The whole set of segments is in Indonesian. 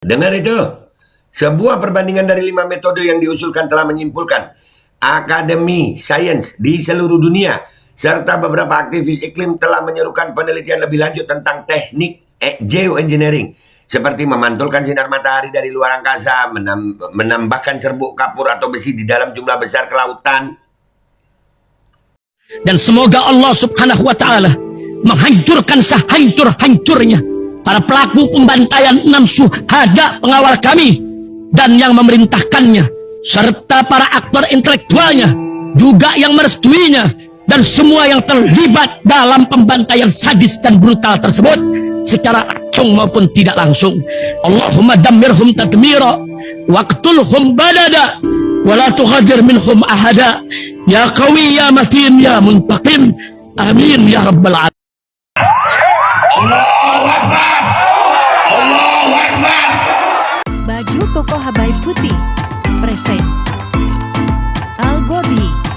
Dengar itu, sebuah perbandingan dari 5 metode yang diusulkan telah menyimpulkan Akademi Sains di seluruh dunia serta beberapa aktivis iklim telah menyerukan penelitian lebih lanjut tentang teknik geoengineering seperti memantulkan sinar matahari dari luar angkasa, menambahkan serbuk kapur atau besi di dalam jumlah besar ke lautan. Dan semoga Allah subhanahu wa ta'ala menghancurkan sehancur-hancurnya para pelaku pembantaian 6 syuhada pengawal kami dan yang memerintahkannya, serta para aktor intelektualnya juga yang merestuinya, dan semua yang terlibat dalam pembantaian sadis dan brutal tersebut secara langsung maupun tidak langsung. Allahumma dammirhum tadmira waqtulhum badada wala tughadir minhum ahada ya qawi ya matin ya muntaqim amin ya rabbal alamin. Allahu Akbar. Allahu Akbar. Baju koko Habaib putih present Al Godi.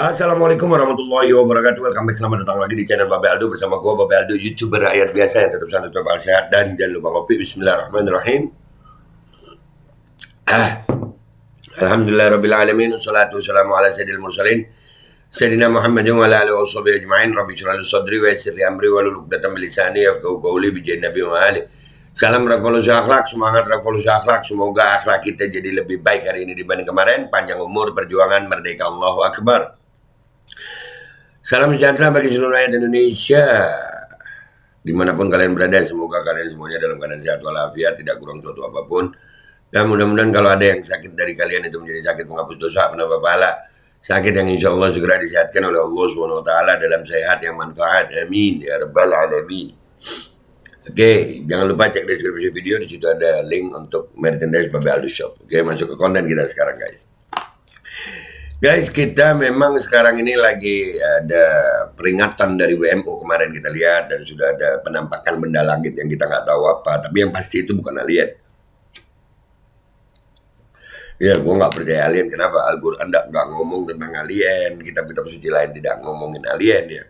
Assalamualaikum warahmatullahi wabarakatuh. Welcome back, selamat datang lagi di channel Babe Aldo bersama gue Babe Aldo, YouTuber rakyat biasa yang tetap santai, tetap sehat, dan jangan lupa ngopi. Bismillahirrahmanirrahim. Alhamdulillahirabbil alamin, wassalatu wassalamu ala sayyidil mursalin sayyidina Muhammadin wa ala alihi washabihi ajmain. Rabbi shrah li sadri wa yassir li amri wahlul 'uqdatam min lisani yafqahu qawli bi nabi wa ali. Salam revolusi akhlak, semangat revolusi akhlak. Semoga akhlak kita jadi lebih baik hari ini dibanding kemarin. Panjang umur, perjuangan, merdeka, Allahu Akbar. Salam sejahtera bagi seluruh rakyat Indonesia dimanapun kalian berada. Semoga kalian semuanya dalam keadaan sehat walafiat, tidak kurang suatu apapun. Dan mudah-mudahan kalau ada yang sakit dari kalian itu menjadi sakit penghapus dosa, penambah pahala, sakit yang insya Allah segera disehatkan oleh Allah SWT dalam sehat yang manfaat. Amin ya rabbal alamin. Oke, jangan lupa cek deskripsi video, di situ ada link untuk merchandise Babe Aldo Shop. Oke, masuk ke konten kita sekarang, guys. Guys, kita memang sekarang ini lagi ada peringatan dari WMO kemarin kita lihat, dan sudah ada penampakan benda langit yang kita nggak tahu apa, tapi yang pasti itu bukan alien. Ya, gue nggak percaya alien. Kenapa? Al-Quran nggak ngomong tentang alien, kitab-kitab suci lain tidak ngomongin alien ya.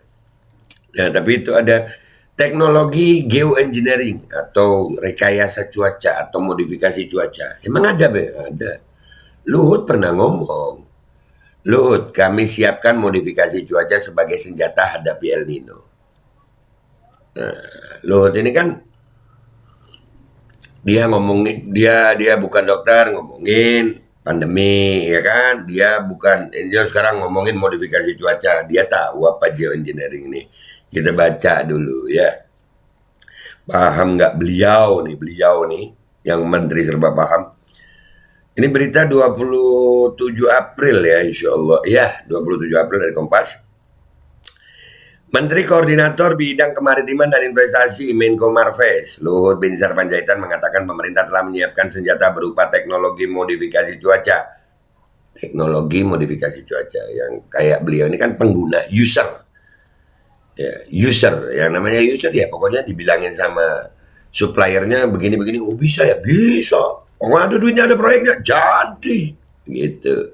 Nah, tapi itu ada teknologi geoengineering atau rekayasa cuaca atau modifikasi cuaca. Emang ada, Be? Ada. Luhut pernah ngomong. Luhut, kami siapkan modifikasi cuaca sebagai senjata hadapi El Nino. Nah, Luhut ini kan dia ngomongin, dia bukan dokter, ngomongin pandemi, ya kan? Dia bukan, dia sekarang ngomongin modifikasi cuaca. Dia tahu apa geoengineering ini. Kita baca dulu ya. Paham nggak beliau nih, yang menteri serba paham. Ini berita 27 April ya, insya Allah. Ya, 27 April dari Kompas. Menteri Koordinator Bidang Kemaritiman dan Investasi Menko Marves, Luhut Binsar Panjaitan mengatakan pemerintah telah menyiapkan senjata berupa teknologi modifikasi cuaca. Teknologi modifikasi cuaca yang kayak beliau ini kan pengguna, user. Ya, user, yang namanya user ya pokoknya dibilangin sama suppliernya begini-begini, oh bisa ya, bisa. Oh, ada duitnya, ada proyeknya, jadi gitu.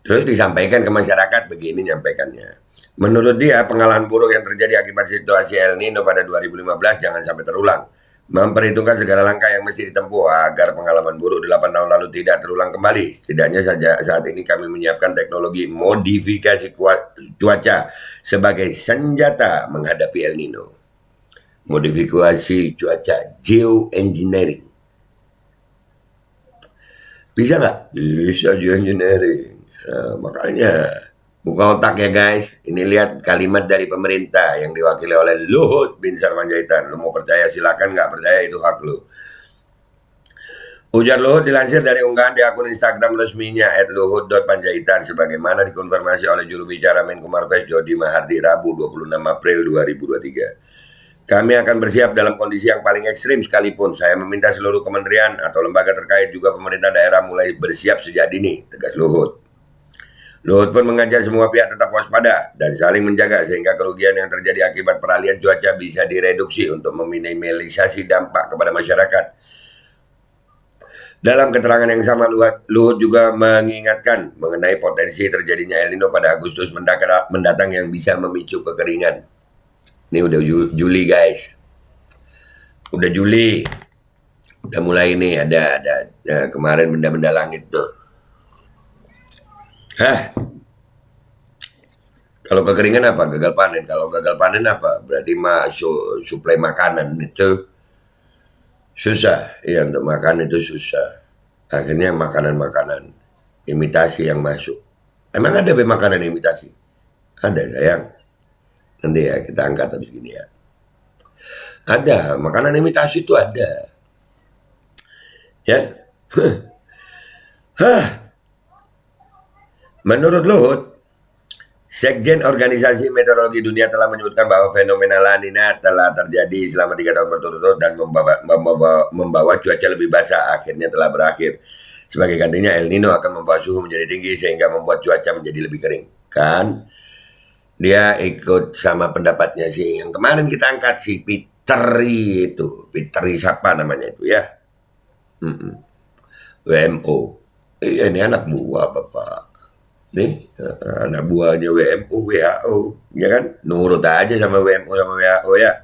Terus disampaikan ke masyarakat begini nyampaikannya. Menurut dia, pengalaman buruk yang terjadi akibat situasi El Nino pada 2015 jangan sampai terulang. Memperhitungkan segala langkah yang mesti ditempuh agar pengalaman buruk 8 tahun lalu tidak terulang kembali. Setidaknya saja saat ini kami menyiapkan teknologi modifikasi cuaca sebagai senjata menghadapi El Nino. Modifikasi cuaca, geoengineering. Bisa nggak? Bisa geoengineering. Nah, makanya buka otak ya guys. Ini lihat kalimat dari pemerintah yang diwakili oleh Luhut Binsar Panjaitan. Lu mau percaya silakan, nggak percaya itu hak lu. Ujar Luhut dilansir dari unggahan di akun Instagram resminya @luhut.panjaitan sebagaimana dikonfirmasi oleh juru bicara Menko Marves Jody Mahardi Rabu 26 April 2023. Kami akan bersiap dalam kondisi yang paling ekstrim sekalipun. Saya meminta seluruh kementerian atau lembaga terkait juga pemerintah daerah mulai bersiap sejak dini, tegas Luhut. Luhut pun mengajak semua pihak tetap waspada dan saling menjaga sehingga kerugian yang terjadi akibat peralihan cuaca bisa direduksi untuk meminimalisasi dampak kepada masyarakat. Dalam keterangan yang sama, Luhut juga mengingatkan mengenai potensi terjadinya El Nino pada Agustus mendatang yang bisa memicu kekeringan. Ini udah Juli guys, udah Juli, udah mulai nih ada kemarin benda-benda langit tuh. Kalau kekeringan apa? Gagal panen. Kalau gagal panen apa? Berarti suplai makanan itu susah. Iya, untuk makan itu susah. Akhirnya makanan-makanan imitasi yang masuk. Emang ada makanan imitasi? Ada sayang. Nanti ya kita angkat habis gini ya. Ada, makanan imitasi itu ada. Ya. Menurut Luhut, Sekjen Organisasi Meteorologi Dunia telah menyebutkan bahwa fenomena La Nina telah terjadi selama 3 tahun berturut-turut dan membawa cuaca lebih basah akhirnya telah berakhir. Sebagai gantinya El Nino akan membawa suhu menjadi tinggi sehingga membuat cuaca menjadi lebih kering. Kan? Dia ikut sama pendapatnya sih yang kemarin kita angkat si Piteri itu. Piteri siapa namanya itu ya? WMO. Iya ini anak buah Bapak. Nih anak buahnya WMO, WHO. Ya kan? Nurut aja sama WMO sama WHO ya.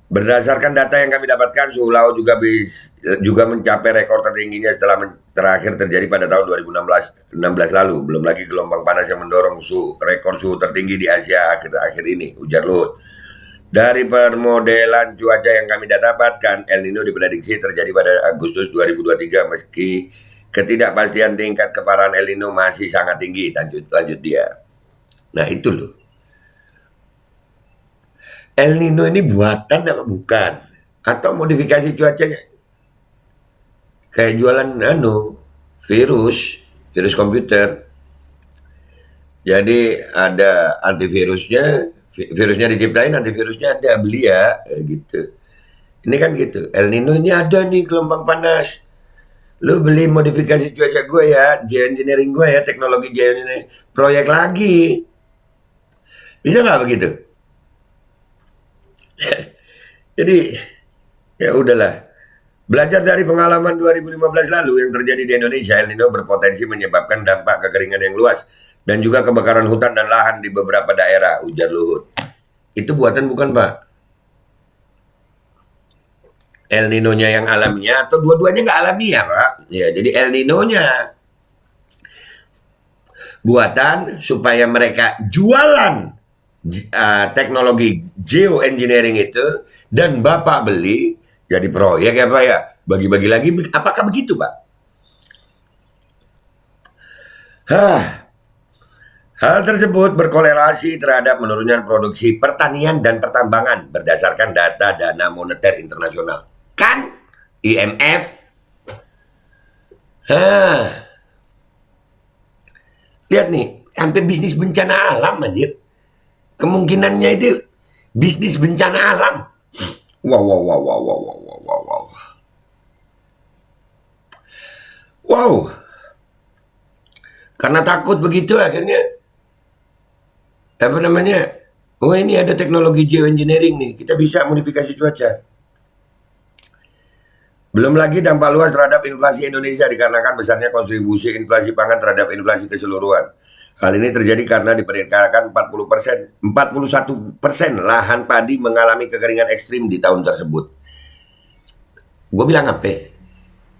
Berdasarkan data yang kami dapatkan, suhu laut juga mencapai rekor tertingginya setelah terakhir terjadi pada tahun 2016 lalu. Belum lagi gelombang panas yang mendorong rekor suhu tertinggi di Asia akhir-akhir ini, ujar Luhut. Dari permodelan cuaca yang kami dapatkan, El Nino diprediksi terjadi pada Agustus 2023 meski ketidakpastian tingkat keparahan El Nino masih sangat tinggi. Lanjut dia. Nah itu loh. El Nino ini buatan apa bukan? Atau modifikasi cuacanya? Kayak jualan virus komputer. Jadi ada antivirusnya, virusnya diciptain, antivirusnya ada, beli ya, gitu. Ini kan gitu. El Nino ini ada nih gelombang panas. Lu beli modifikasi cuaca gue ya, geoengineering gue ya, teknologi geoengineering, proyek lagi. Bisa nggak begitu? Jadi ya udahlah. Belajar dari pengalaman 2015 lalu yang terjadi di Indonesia, El Nino berpotensi menyebabkan dampak kekeringan yang luas dan juga kebakaran hutan dan lahan di beberapa daerah, ujar Luhut. Itu buatan bukan Pak? El Nino-nya yang alamiah atau dua-duanya nggak alamiah Pak? Ya, jadi El Nino-nya buatan supaya mereka jualan teknologi geoengineering itu dan Bapak beli jadi proyek ya Pak ya, bagi-bagi lagi. Apakah begitu Pak? Hal tersebut berkorelasi terhadap menurunnya produksi pertanian dan pertambangan berdasarkan data Dana Moneter Internasional. Kan? IMF. Lihat nih, hampir bisnis bencana alam anjir. Kemungkinannya itu bisnis bencana alam. Wow. Karena takut begitu akhirnya oh ini ada teknologi geoengineering nih, kita bisa modifikasi cuaca. Belum lagi dampak luas terhadap inflasi Indonesia dikarenakan besarnya kontribusi inflasi pangan terhadap inflasi keseluruhan. Hal ini terjadi karena diperkirakan 41% lahan padi mengalami kekeringan ekstrim di tahun tersebut. Gue bilang apa?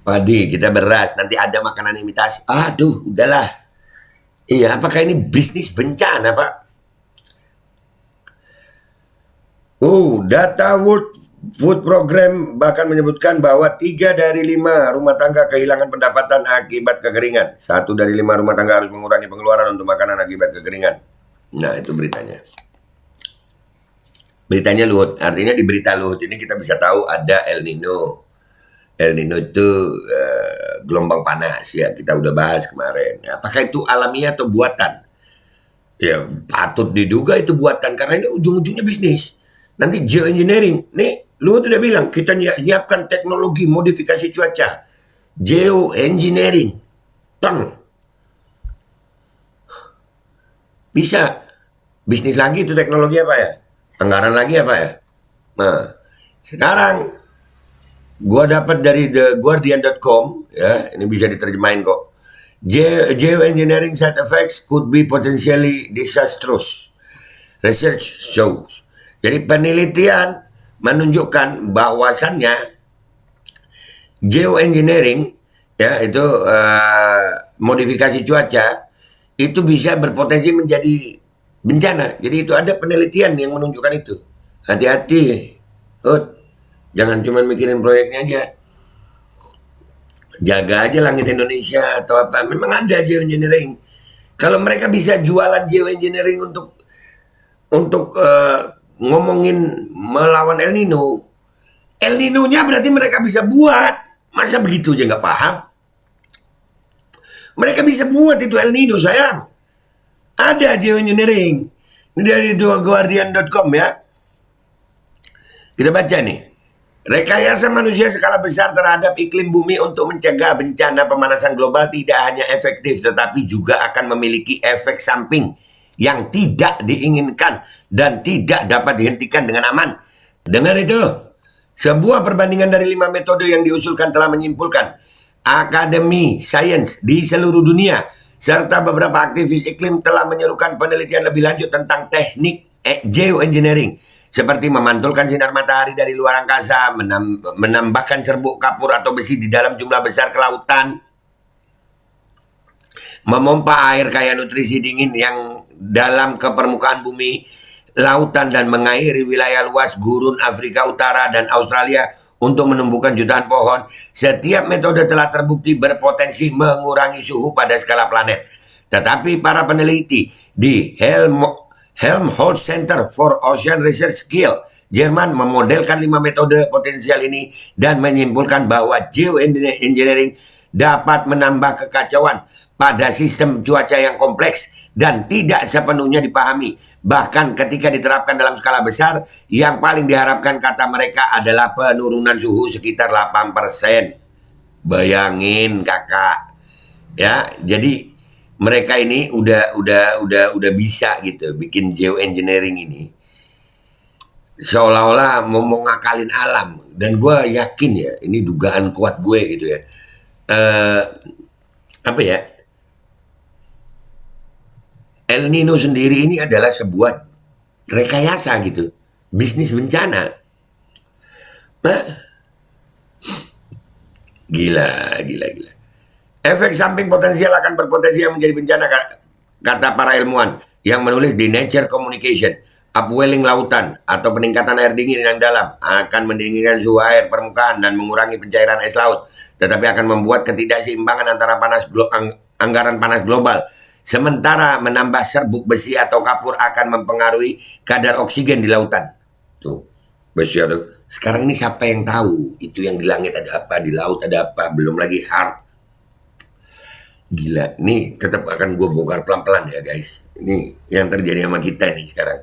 Padi, kita beras, nanti ada makanan imitasi. Aduh, udahlah. Iya, apakah ini bisnis bencana, Pak? Data World Food Program bahkan menyebutkan bahwa 3 dari 5 rumah tangga kehilangan pendapatan akibat kekeringan. 1 dari 5 rumah tangga harus mengurangi pengeluaran untuk makanan akibat kekeringan. Nah, itu beritanya. Beritanya Luhut. Artinya di berita Luhut ini kita bisa tahu ada El Nino. El Nino itu gelombang panas ya, kita udah bahas kemarin. Apakah itu alamiah atau buatan? Ya patut diduga itu buatan karena ini ujung-ujungnya bisnis. Nanti geoengineering, nih lu udah bilang kita nyiapkan teknologi modifikasi cuaca, geoengineering, tang bisa bisnis lagi itu teknologi apa ya? Anggaran lagi apa ya? Nah, sekarang gua dapat dari theguardian.com ya, ini bisa diterjemahin kok. Geoengineering side effects could be potentially disastrous. Research shows. Jadi penelitian menunjukkan bahwasannya geoengineering ya itu modifikasi cuaca itu bisa berpotensi menjadi bencana. Jadi itu ada penelitian yang menunjukkan itu. Hati-hati, jangan cuma mikirin proyeknya aja. Jaga aja langit Indonesia atau apa. Memang ada geoengineering. Kalau mereka bisa jualan geoengineering untuk ngomongin melawan El Nino, El Nino-nya berarti mereka bisa buat. Masa begitu aja nggak paham? Mereka bisa buat itu El Nino, sayang. Ada geoengineering. Ini dari guardian.com ya. Kita baca nih. Rekayasa manusia skala besar terhadap iklim bumi untuk mencegah bencana pemanasan global tidak hanya efektif, tetapi juga akan memiliki efek samping yang tidak diinginkan dan tidak dapat dihentikan dengan aman. Dengar itu. Sebuah perbandingan dari 5 metode yang diusulkan telah menyimpulkan Akademi Sains di seluruh dunia serta beberapa aktivis iklim telah menyerukan penelitian lebih lanjut tentang teknik geoengineering seperti memantulkan sinar matahari dari luar angkasa, menambahkan serbuk kapur atau besi di dalam jumlah besar ke lautan, memompa air kaya nutrisi dingin yang dalam ke permukaan bumi, lautan dan mengairi wilayah luas gurun Afrika Utara dan Australia untuk menumbuhkan jutaan pohon. Setiap metode telah terbukti berpotensi mengurangi suhu pada skala planet. Tetapi para peneliti di Helmholtz Center for Ocean Research Kiel, Jerman memodelkan 5 metode potensial ini dan menyimpulkan bahwa geoengineering dapat menambah kekacauan pada sistem cuaca yang kompleks dan tidak sepenuhnya dipahami. Bahkan ketika diterapkan dalam skala besar, yang paling diharapkan kata mereka adalah penurunan suhu sekitar 8%. Bayangin kakak. Ya, jadi mereka ini udah bisa gitu bikin geoengineering ini. Seolah-olah mau ngakalin alam, dan gue yakin ya, ini dugaan kuat gue gitu ya. Apa ya? El Nino sendiri ini adalah sebuah rekayasa gitu, bisnis bencana. Nah, gila. Efek samping potensial akan berpotensi yang menjadi bencana, kata para ilmuwan yang menulis di Nature Communication. Upwelling lautan atau peningkatan air dingin yang dalam akan mendinginkan suhu air permukaan dan mengurangi pencairan es laut, tetapi akan membuat ketidakseimbangan antara anggaran panas global. Sementara menambah serbuk besi atau kapur akan mempengaruhi kadar oksigen di lautan. Tuh, besi atau sekarang ini siapa yang tahu itu yang di langit ada apa, di laut ada apa, belum lagi hard. Gila, nih tetap akan gue bongkar pelan-pelan ya guys. Ini yang terjadi sama kita nih sekarang.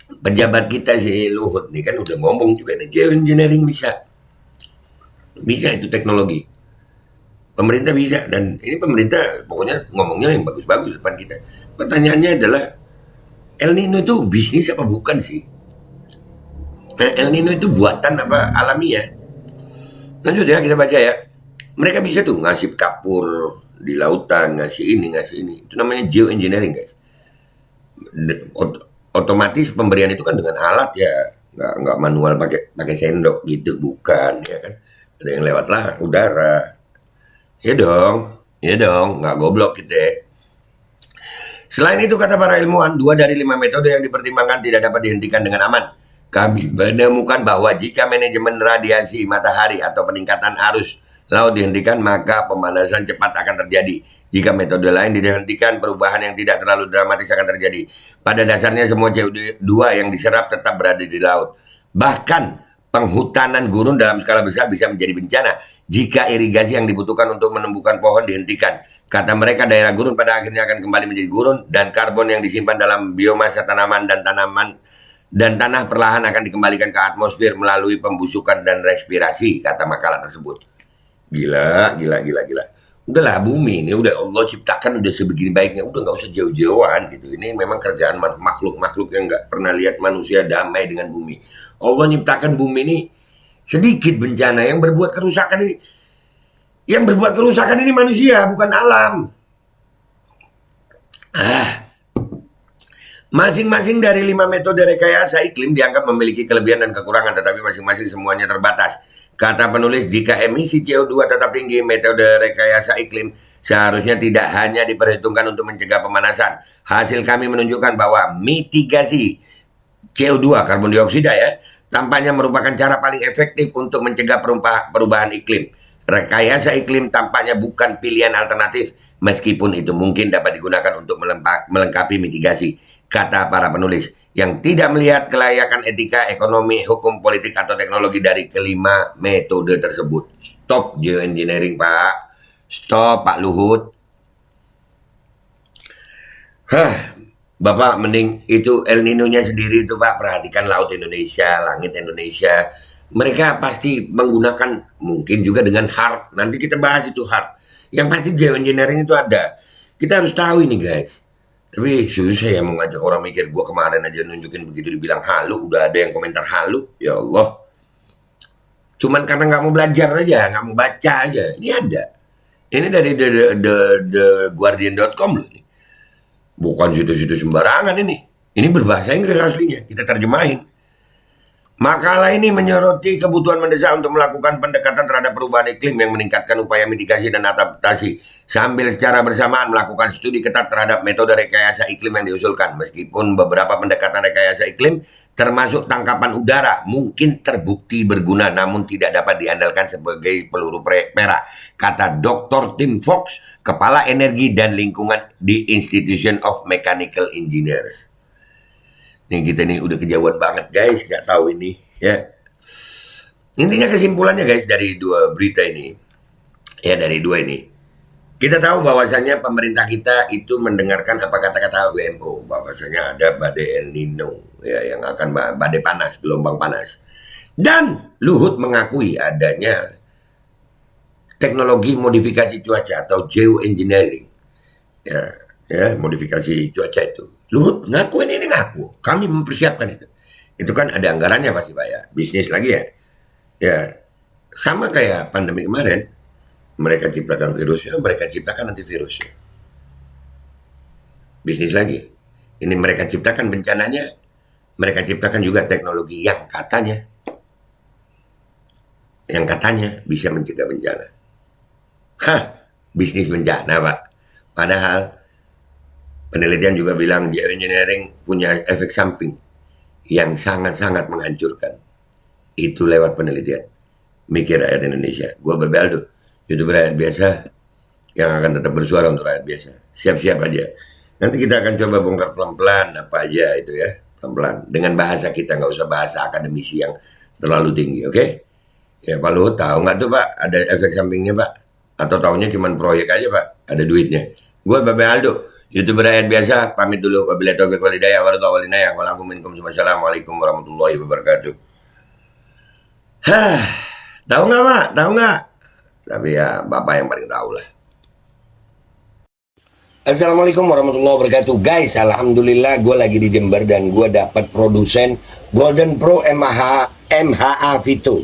Pejabat kita si Luhut nih kan udah ngomong juga nih, geoengineering bisa itu teknologi. Pemerintah bisa, dan ini pemerintah pokoknya ngomongnya yang bagus-bagus depan kita. Pertanyaannya adalah El Nino itu bisnis apa bukan sih? El Nino itu buatan apa alamiah? Lanjut ya, kita baca ya. Mereka bisa tuh ngasih kapur di lautan, ngasih ini. Itu namanya geoengineering guys. Otomatis pemberian itu kan dengan alat ya, nggak manual pakai sendok gitu, bukan ya kan? Ada yang lewat lah udara. Ya dong, nggak goblok gitu. Selain itu, kata para ilmuwan, 2 dari 5 metode yang dipertimbangkan tidak dapat dihentikan dengan aman. Kami menemukan bahwa jika manajemen radiasi matahari atau peningkatan arus laut dihentikan, maka pemanasan cepat akan terjadi. Jika metode lain dihentikan, perubahan yang tidak terlalu dramatis akan terjadi. Pada dasarnya semua CO2 yang diserap tetap berada di laut. Bahkan penghutanan gurun dalam skala besar bisa menjadi bencana jika irigasi yang dibutuhkan untuk menumbuhkan pohon dihentikan. Kata mereka, daerah gurun pada akhirnya akan kembali menjadi gurun dan karbon yang disimpan dalam biomasa tanaman dan tanah perlahan akan dikembalikan ke atmosfer melalui pembusukan dan respirasi, kata makalah tersebut. Gila. Udahlah, bumi ini udah Allah ciptakan udah sebegini baiknya, udah nggak usah jauh-jauhan gitu. Ini memang kerjaan makhluk-makhluk yang nggak pernah lihat manusia damai dengan bumi. Allah nyiptakan bumi ini sedikit bencana yang berbuat kerusakan ini. Yang berbuat kerusakan ini manusia, bukan alam. Masing-masing dari 5 metode rekayasa iklim dianggap memiliki kelebihan dan kekurangan, tetapi masing-masing semuanya terbatas. Kata penulis, jika emisi CO2 tetap tinggi, metode rekayasa iklim seharusnya tidak hanya diperhitungkan untuk mencegah pemanasan. Hasil kami menunjukkan bahwa mitigasi CO2, karbon dioksida ya, tampaknya merupakan cara paling efektif untuk mencegah perubahan iklim. Rekayasa iklim tampaknya bukan pilihan alternatif, meskipun itu mungkin dapat digunakan untuk melengkapi mitigasi, kata para penulis, yang tidak melihat kelayakan etika, ekonomi, hukum, politik, atau teknologi dari kelima metode tersebut. Stop geoengineering, Pak. Stop, Pak Luhut. Bapak mending itu El Nino-nya sendiri itu, Pak. Perhatikan laut Indonesia, langit Indonesia. Mereka pasti menggunakan mungkin juga dengan HARP. Nanti kita bahas itu HARP. Yang pasti geoengineering itu ada. Kita harus tahu ini, guys. Tapi susah ya mau ngajak orang mikir. Gue kemarin aja nunjukin begitu dibilang halu, udah ada yang komentar halu. Ya Allah. Cuman karena nggak mau belajar aja, nggak mau baca aja. Ini ada. Ini dari the Guardian.com loh. Bukan situs-situs sembarangan ini. Ini berbahasa Inggris aslinya. Kita terjemahin. Makalah ini menyoroti kebutuhan mendesak untuk melakukan pendekatan terhadap perubahan iklim yang meningkatkan upaya mitigasi dan adaptasi, sambil secara bersamaan melakukan studi ketat terhadap metode rekayasa iklim yang diusulkan. Meskipun beberapa pendekatan rekayasa iklim, termasuk tangkapan udara, mungkin terbukti berguna, namun tidak dapat diandalkan sebagai peluru perak, kata Dr. Tim Fox, Kepala Energi dan Lingkungan di Institution of Mechanical Engineers. Nih kita nih udah kejauhan banget guys, nggak tahu ini ya. Intinya kesimpulannya guys dari dua berita ini, ya dari dua ini, kita tahu bahwasannya pemerintah kita itu mendengarkan apa kata-kata WMO, bahwasannya ada badai El Nino ya yang akan badai panas, gelombang panas. Dan Luhut mengakui adanya teknologi modifikasi cuaca atau geoengineering. Ya, modifikasi cuaca itu. Luhut ngakuin ini ngaku. Kami mempersiapkan itu. Itu kan ada anggarannya pasti Pak ya. Bisnis lagi ya. Ya, sama kayak pandemi kemarin. Mereka ciptakan virusnya, mereka ciptakan antivirusnya. Bisnis lagi. Ini mereka ciptakan bencananya. Mereka ciptakan juga teknologi yang katanya bisa mencegah bencana. Bisnis bencana Pak. Padahal penelitian juga bilang geoengineering punya efek samping yang sangat-sangat menghancurkan. Itu lewat penelitian. Mikir rakyat Indonesia. Gua Bebaldo, YouTuber rakyat biasa yang akan tetap bersuara untuk rakyat biasa. Siap-siap aja. Nanti kita akan coba bongkar pelan-pelan apa aja itu ya. Pelan-pelan. Dengan bahasa kita, nggak usah bahasa akademisi yang terlalu tinggi, oke? Ya Pak Luhut tahu nggak tuh Pak, ada efek sampingnya Pak? Atau tahunya cuma proyek aja Pak, ada duitnya. Gue Babe Aldo, YouTuber rakyat biasa, pamit dulu. Wabillahi taufiq wal hidayah, warahmatullahi wabarakatuh. Walakum minkum. Wassalamualaikum warahmatullahi wabarakatuh. Tahu nggak Pak? Tahu nggak? Tapi ya Bapak yang paling tahu lah. Assalamualaikum warahmatullahi wabarakatuh. Guys, alhamdulillah gue lagi di Jember dan gue dapat produsen Golden Pro MHA Vito.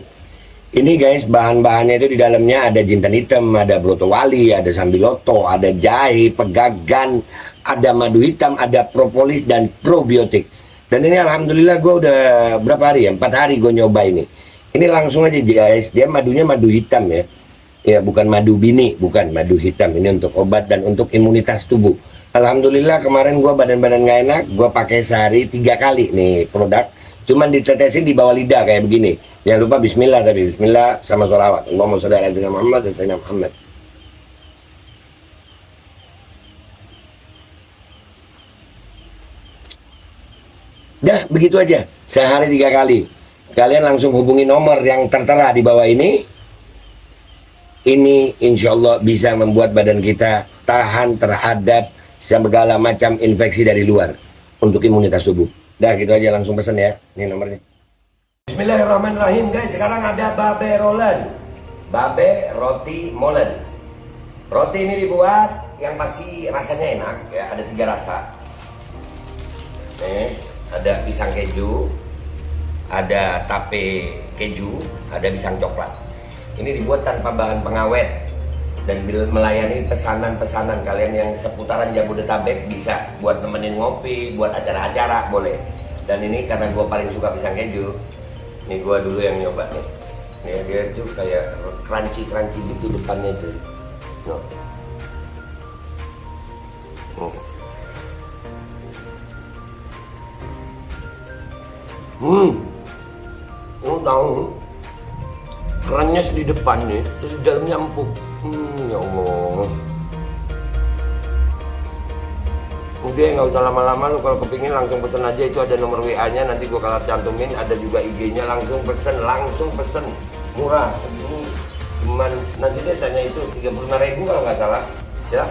Ini guys, bahan-bahannya itu di dalamnya ada jintan hitam, ada broto wali, ada sambiloto, ada jahe, pegagan, ada madu hitam, ada propolis dan probiotik. Dan ini alhamdulillah gue udah berapa hari ya? 4 hari gue nyoba ini. Ini langsung aja guys, dia madunya madu hitam ya. Ya bukan madu bini, bukan madu hitam. Ini untuk obat dan untuk imunitas tubuh. Alhamdulillah kemarin gue badan-badan gak enak, gue pakai sehari 3 kali nih produk. Cuman ditetesin di bawah lidah kayak begini. Jangan lupa bismillah, tapi bismillah sama sholawat. Allahumma sholli ala sayyidina Muhammad dan sayyidina Muhammad. Dah begitu aja. Sehari 3 kali. Kalian langsung hubungi nomor yang tertera di bawah ini. Ini insya Allah bisa membuat badan kita tahan terhadap segala macam infeksi dari luar untuk imunitas tubuh. Dah gitu aja, langsung pesan ya. Ini nomornya. Bismillahirrahmanirrahim guys. Sekarang ada babe rolen, babe roti molen. Roti ini dibuat yang pasti rasanya enak ya. Ada 3 rasa. Nih, ada pisang keju, ada tape keju, ada pisang coklat. Ini dibuat tanpa bahan pengawet dan melayani pesanan-pesanan kalian yang seputaran Jabodetabek, bisa buat nemenin ngopi, buat acara-acara boleh. Dan ini karena gue paling suka pisang keju, ini gue dulu yang nyoba nih. Nih dia tuh kayak crunchy gitu depannya tuh. Lo tahu kerennya di depan nih, terus di dalamnya empuk. Ya Allah. Udah nggak usah lama-lama, lu kalau kepingin langsung pesen aja, itu ada nomor WA-nya, nanti gua kalau cantumin, ada juga IG-nya, langsung pesen, murah. Ini cuman nanti dia tanya itu 35.000 kalau nggak salah, ya.